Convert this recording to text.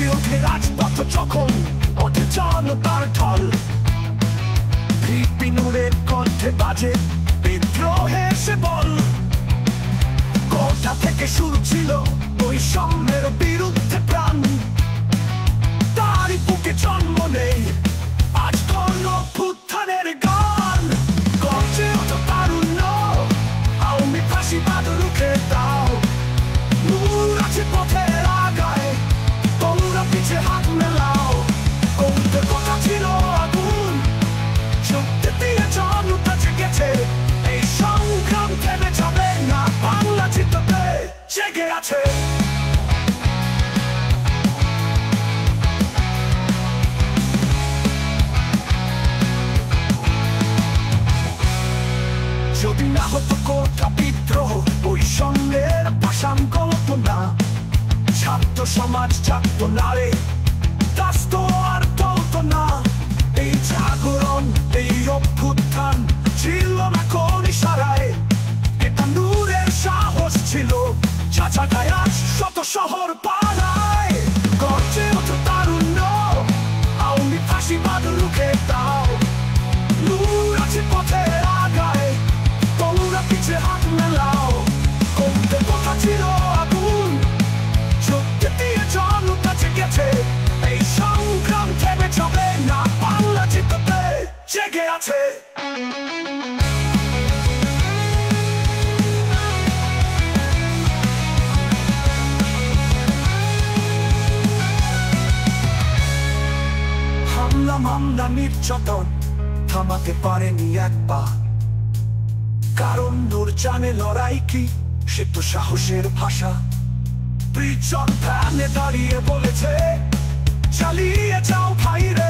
গর্জে ওঠে রাজপথ যখন ওঠে জনতার ঢল। বিপিনুরের কণ্ঠে বাজে বিদ্রোহের সে বল। কোথা থেকে শুরু ছিল বৈষম্যের বিরুদ্ধে প্রাণ, তারই বুকে জন্ম নেই আজ গণঅভ্যুত্থানের গান। গর্জে ওঠো তারুণ্য, আওয়ামী ফাঁসিবাদ রুখে দাও। নূর আছে পথের আগায়, তোমরা পিছে হাত মেলাও। কণ্ঠের কথা ছিল আগুন, যুদ্ধে দিয়ে জনতা জেগেছে। এই সংগ্রাম থেমে যাবে না, বাংলা জিতবে, জেগে আছে। যদি না হতো কোটা বিদ্রোহ, বৈষম্যের পাষাণ কল্পনা, ছাত্র সমাজ জাগতো না রে, দাস্ত আর চলতো না। এই জাগরণ, এই অভ্যুত্থান ছিল না কোন ইশারায়, এটা নূরের সাহস ছিল যা জাগায় আজ শত শহর পাড়ায়। গর্জে ওঠো তারুণ্য, আওয়ামী ফাঁসিবাদ রুখে দাও। নূর আছে পথের আগায়, তোমরা পিছে হাত মেলাও। কণ্ঠের কথা ছিল আগুন, যুদ্ধে দিয়ে জনতা জেগেছে। এই সংগ্রাম থেমে যাবে না, বাংলা জিতবে, জেগে আছে। হামলা মামলা নির্যাতন থামাতে পারেনি একবার, কারণ নূর জানে লড়াই কি, সে তো সাহসের ভাষা। প্রিজন ভ্যানে দাঁড়িয়ে বলেছে, চালিয়ে যাও ভাই রে।